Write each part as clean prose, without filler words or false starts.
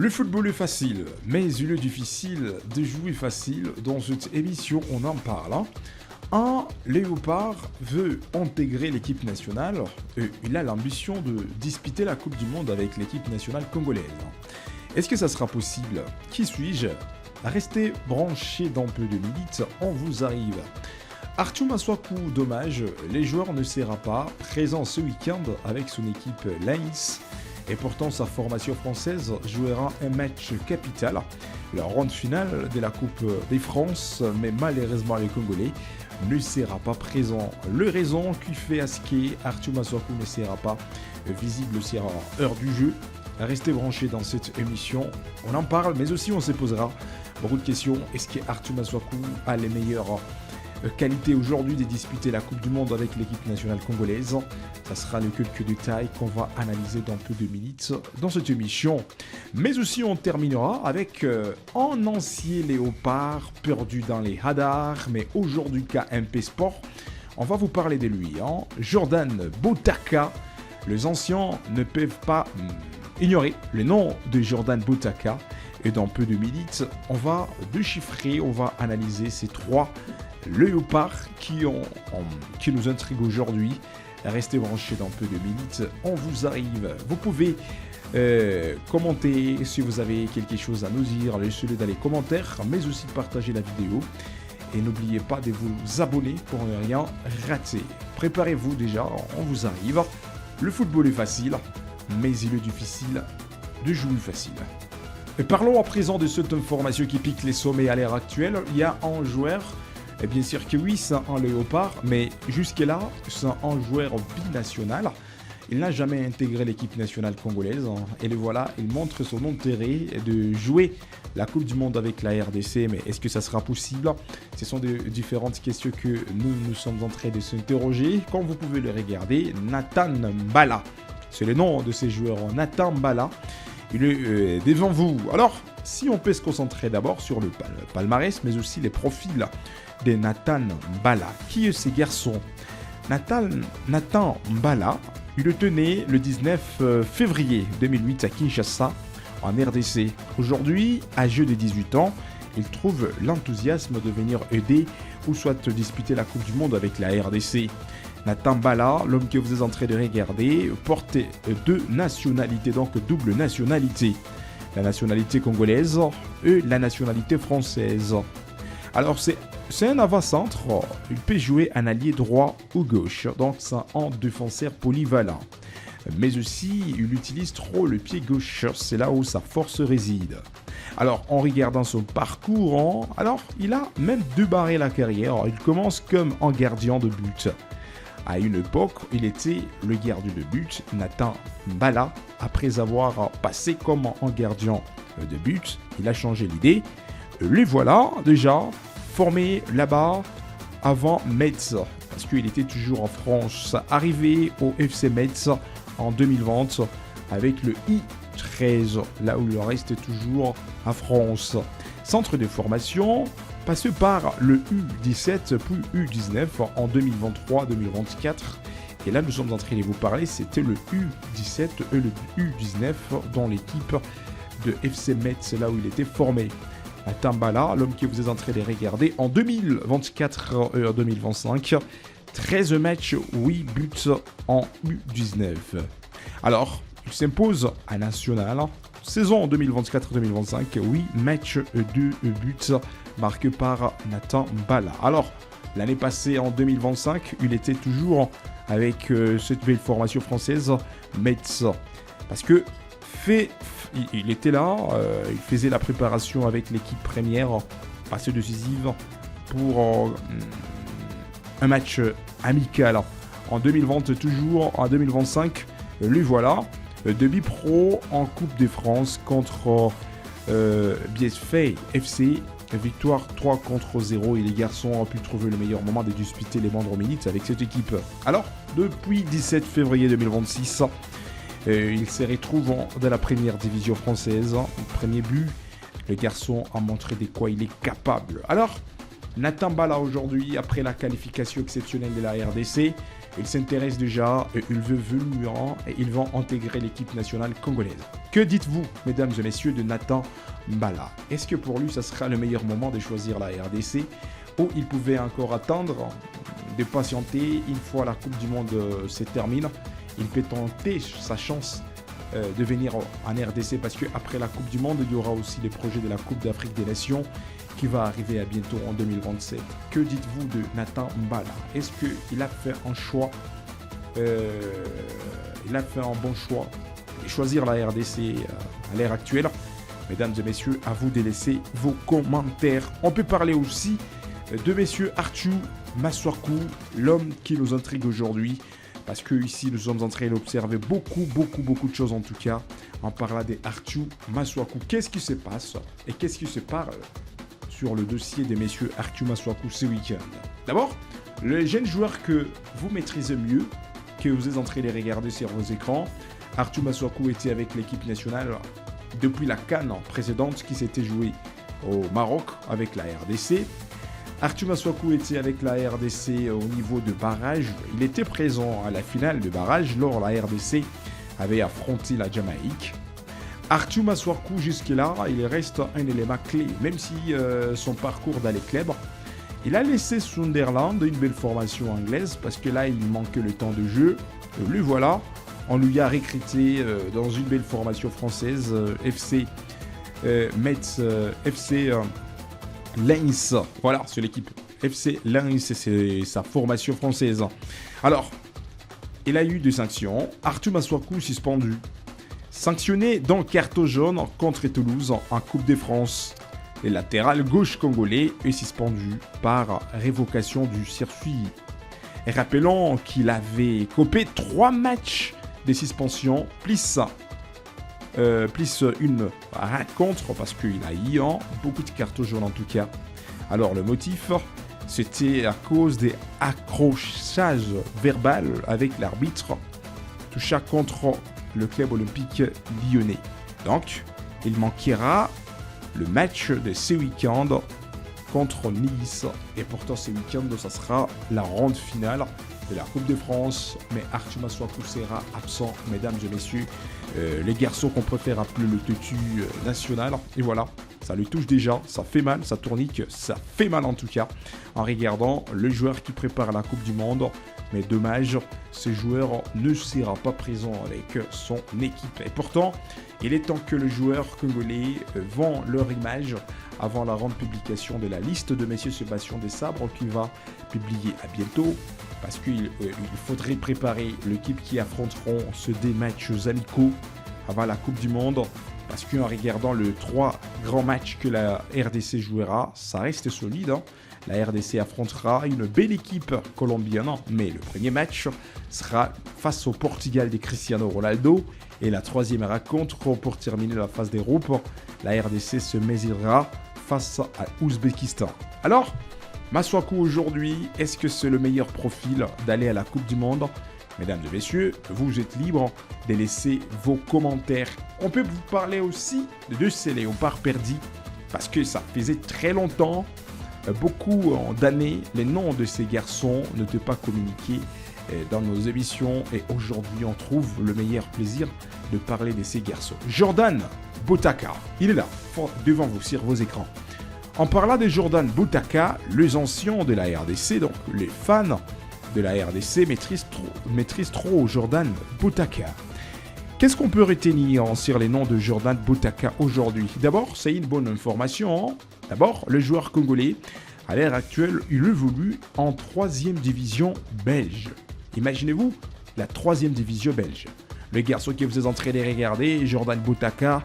Le football est facile, mais il est difficile de jouer facile. Dans cette émission, on en parle. Un léopard veut intégrer l'équipe nationale et il a l'ambition de disputer la Coupe du Monde avec l'équipe nationale congolaise. Est-ce que ça sera possible? Qui suis-je? Restez branchés dans peu de minutes, on vous arrive. Arthur Maswaku, dommage, les joueurs ne sera pas présent ce week-end avec son équipe Lens. Et pourtant, sa formation française jouera un match capital, la ronde finale de la Coupe des France, mais malheureusement les Congolais ne sera pas présent. Le raison qui fait à ce qu'Arthur Maswaku ne sera pas visible sera heure du jeu. Restez branchés dans cette émission, on en parle, mais aussi on se posera beaucoup de questions. Est-ce qu'Arthur Maswaku a les meilleures qualité aujourd'hui de disputer la Coupe du Monde avec l'équipe nationale congolaise? Ça sera les quelques détails qu'on va analyser dans peu de minutes dans cette émission. Mais aussi on terminera avec un ancien léopard perdu dans les radars, mais aujourd'hui qu'à MP Sport, on va vous parler de lui, Jordan Botaka. Les anciens ne peuvent pas ignorer le nom de Jordan Botaka. Et dans peu de minutes, on va déchiffrer, on va analyser ces trois léopards qui nous intriguent aujourd'hui. Restez branchés dans peu de minutes, on vous arrive. Vous pouvez commenter si vous avez quelque chose à nous dire, laissez-le dans les commentaires, mais aussi partager la vidéo. Et n'oubliez pas de vous abonner pour ne rien rater. Préparez-vous déjà, on vous arrive. Le football est facile, mais il est difficile de jouer facile. Et parlons à présent de cette information qui pique les sommets à l'heure actuelle. Il y a un joueur, et bien sûr que oui, c'est un léopard, mais jusque-là, c'est un joueur binational. Il n'a jamais intégré l'équipe nationale congolaise. Et le voilà, il montre son intérêt de jouer la Coupe du Monde avec la RDC. Mais est-ce que ça sera possible? Ce sont de différentes questions que nous sommes en train de s'interroger. Comme vous pouvez le regarder, Nathan Mbala. C'est le nom de ces joueurs, Nathan Mbala. Il est devant vous. Alors, si on peut se concentrer d'abord sur le palmarès, mais aussi les profils de Nathan Mbala. Qui est ce garçon? Nathan Mbala, il est né le 19 février 2008 à Kinshasa, en RDC. Aujourd'hui, âgé de 18 ans, il trouve l'enthousiasme de venir aider ou soit disputer la Coupe du Monde avec la RDC. Nathan Mbala, l'homme que vous êtes en train de regarder, porte deux nationalités, donc double nationalité. La nationalité congolaise et la nationalité française. Alors c'est un avant-centre, il peut jouer un allié droit ou gauche, donc c'est un défenseur polyvalent. Mais aussi, il utilise trop le pied gauche, c'est là où sa force réside. Alors, en regardant son parcours, alors il a même débarré la carrière, il commence comme un gardien de but. À une époque, il était le gardien de but, Nathan Mbala. Après avoir passé comme un gardien de but, il a changé l'idée. Le voilà déjà formé là-bas avant Metz, parce qu'il était toujours en France. Arrivé au FC Metz en 2020 avec le I13, là où il reste toujours en France. Centre de formation, passé par le U17 puis U19 en 2023-2024. Et là, nous sommes en train de vous parler, c'était le U17 et le U19 dans l'équipe de FC Metz, là où il était formé. Nathan Mbala, l'homme que vous êtes en train de regarder, en 2024-2025, 13 matchs, 8 buts en U19. Alors, il s'impose à National. Saison 2024-2025, 8 matchs, 2 buts marqués par Nathan Mbala. Alors, l'année passée, en 2025, il était toujours avec cette belle formation française, Metz. Parce que il était là, il faisait la préparation avec l'équipe première, passée décisive pour un match amical. En 2020 toujours, en 2025, lui voilà. Début pro en Coupe de France contre BSF FC. Victoire 3-0 et les garçons ont pu trouver le meilleur moment de disputer les moindres minutes avec cette équipe. Alors, depuis 17 février 2026, il se retrouve dans la première division française. Premier but, le garçon a montré de quoi il est capable. Alors, Nathan Mbala aujourd'hui, après la qualification exceptionnelle de la RDC, Il s'intéresse déjà et il veut venir et ils vont intégrer l'équipe nationale congolaise. Que dites-vous, mesdames et messieurs, de Nathan Mbala? Est-ce que pour lui, ça sera le meilleur moment de choisir la RDC ou il pouvait encore attendre de patienter une fois la Coupe du Monde se termine? Il peut tenter sa chance de venir en RDC parce qu'après la Coupe du Monde, il y aura aussi les projets de la Coupe d'Afrique des Nations qui va arriver à bientôt en 2027. Que dites-vous de Nathan Mbala? Est-ce qu'il a fait un choix il a fait un bon choix de choisir la RDC à l'ère actuelle? Mesdames et messieurs, à vous de laisser vos commentaires. On peut parler aussi de messieurs Arthur Masuaku, l'homme qui nous intrigue aujourd'hui. Parce que ici, nous sommes en train d'observer beaucoup de choses en tout cas. En parlant d'Arthur Masuaku. Qu'est-ce qui se passe et qu'est-ce qui se parle sur le dossier des messieurs Arthur Masuaku ce week-end? D'abord, le jeune joueur que vous maîtrisez mieux, que vous êtes en train de regarder sur vos écrans, Arthur Masuaku était avec l'équipe nationale depuis la CAN précédente qui s'était jouée au Maroc avec la RDC. Arthur Masuaku était avec la RDC au niveau de barrage. Il était présent à la finale de barrage lors la RDC avait affronté la Jamaïque. Arthur Masuaku jusque-là, il reste un élément clé, même si son parcours dans les clubs, il a laissé Sunderland une belle formation anglaise parce que là, il manquait le temps de jeu. Le voilà, on lui a recruté dans une belle formation française, FC Metz, FC Lens, voilà, c'est l'équipe FC Lens, c'est sa formation française. Alors, il a eu des sanctions. Arthur Masuaku suspendu. Sanctionné dans carton jaune contre Toulouse en Coupe de France. Le latéral gauche congolais est suspendu par révocation du circuit. Et rappelons qu'il avait copé 3 matchs de suspension, plus une rencontre parce qu'il a eu beaucoup de cartons jaunes en tout cas. Alors le motif, c'était à cause des accrochages verbaux avec l'arbitre toucha contre le club olympique lyonnais. Donc, il manquera le match de ce week-end contre Nice. Et pourtant, ce week-end, ça sera la ronde finale de la Coupe de France. Mais Arthur Masuaku sera absent, mesdames et messieurs. Les garçons qu'on préfère appeler le tutu national. Et voilà, ça le touche déjà, ça fait mal, ça tournique, ça fait mal en tout cas. En regardant le joueur qui prépare la Coupe du Monde. Mais dommage, ce joueur ne sera pas présent avec son équipe. Et pourtant, il est temps que les joueurs congolais vendent leur image avant la grande publication de la liste de messieurs Sébastien Desabre qui va publier à bientôt. Parce qu'il faudrait préparer l'équipe qui affronteront ce des matchs amicaux avant la Coupe du Monde. Parce qu'en regardant les 3 grands matchs que la RDC jouera, ça reste solide. La RDC affrontera une belle équipe colombienne, mais le premier match sera face au Portugal de Cristiano Ronaldo. Et la 3e rencontre pour terminer la phase des groupes, la RDC se mesurera face à l'Ouzbékistan. Alors, Masuaku aujourd'hui, est-ce que c'est le meilleur profil d'aller à la Coupe du Monde? Mesdames et messieurs, vous êtes libres de laisser vos commentaires. On peut vous parler aussi de ces léopards perdus, parce que ça faisait très longtemps, beaucoup d'années, les noms de ces garçons n'étaient pas communiqués dans nos émissions et aujourd'hui on trouve le meilleur plaisir de parler de ces garçons. Jordan Botaka, il est là, devant vous sur vos écrans. En parlant de Jordan Botaka, les anciens de la RDC, donc les fans de la RDC maîtrisent trop Jordan Botaka. Qu'est-ce qu'on peut retenir sur les noms de Jordan Botaka aujourd'hui? D'abord, c'est une bonne information. D'abord, le joueur congolais, à l'heure actuelle, il évolue en 3e division belge. Imaginez-vous, la 3e division belge. Le garçon que vous êtes en train de regarder, Jordan Botaka,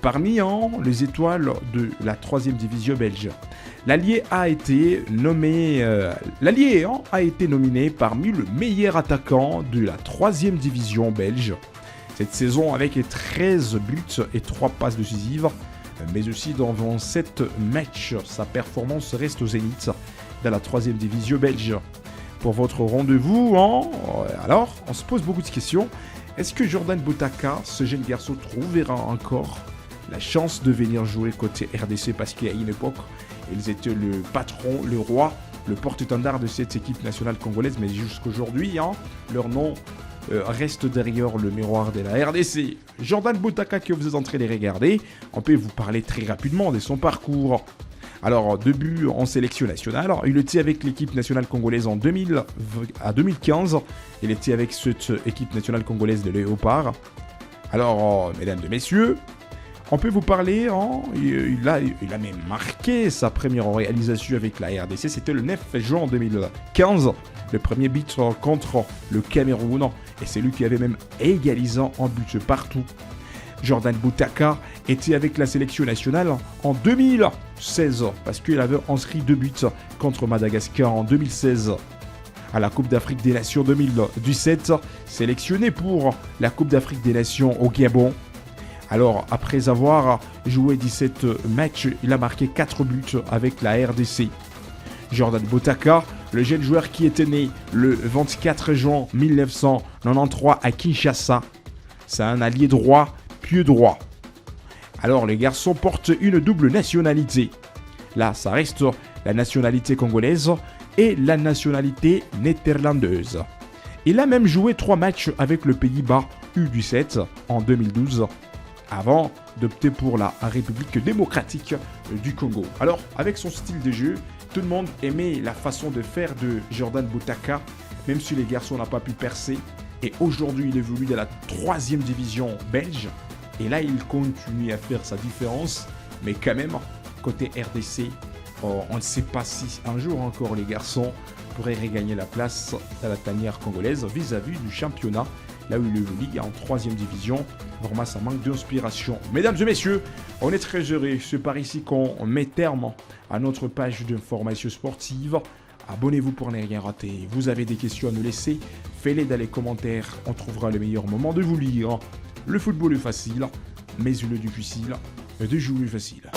parmi les étoiles de la 3e division belge. L'Allié a été nominé parmi le meilleur attaquant de la 3e division belge. Cette saison avec 13 buts et 3 passes décisives, mais aussi dans 27 matchs. Sa performance reste au zénith dans la 3e division belge. Pour votre rendez-vous, alors, on se pose beaucoup de questions. Est-ce que Jordan Botaka, ce jeune garçon, trouvera encore la chance de venir jouer côté RDC? Parce qu'à une époque, ils étaient le patron, le roi le porte-étendard de cette équipe nationale congolaise, mais jusqu'aujourd'hui, leur nom reste derrière le miroir de la RDC. Jordan Boutaka, que vous êtes en train de regarder, on peut vous parler très rapidement de son parcours. Alors, début en sélection nationale, il était avec l'équipe nationale congolaise en 2015. Il était avec cette équipe nationale congolaise de Léopard. Alors, mesdames et messieurs, on peut vous parler, il a même marqué sa première réalisation avec la RDC. C'était le 9 juin 2015, le premier but contre le Cameroun. Et c'est lui qui avait même égalisé en but partout. Jordan Boutaka était avec la sélection nationale en 2016 parce qu'il avait inscrit 2 buts contre Madagascar en 2016. À la Coupe d'Afrique des Nations 2017, sélectionné pour la Coupe d'Afrique des Nations au Gabon. Alors, après avoir joué 17 matchs, il a marqué 4 buts avec la RDC. Jordan Boutaka, le jeune joueur qui était né le 24 juin 1993 à Kinshasa. C'est un allié droit, pied droit. Alors, les garçons portent une double nationalité. Là, ça reste la nationalité congolaise et la nationalité néerlandaise. Il a même joué 3 matchs avec le Pays-Bas U17 en 2012. Avant d'opter pour la République démocratique du Congo. Alors, avec son style de jeu, tout le monde aimait la façon de faire de Jordan Boutaka, même si les garçons n'ont pas pu percer. Et aujourd'hui, il évolue dans la 3e division belge. Et là, il continue à faire sa différence. Mais quand même, côté RDC, on ne sait pas si un jour encore les garçons pourraient regagner la place à la tanière congolaise vis-à-vis du championnat. Là où il évolue en 3e division. Vraiment, ça manque d'inspiration. Mesdames et messieurs, on est très heureux. C'est par ici qu'on met terme à notre page d'information sportive. Abonnez-vous pour ne rien rater. Vous avez des questions à nous laisser, faites-les dans les commentaires. On trouvera le meilleur moment de vous lire. Le football est facile, mais il est difficile de jouer facile.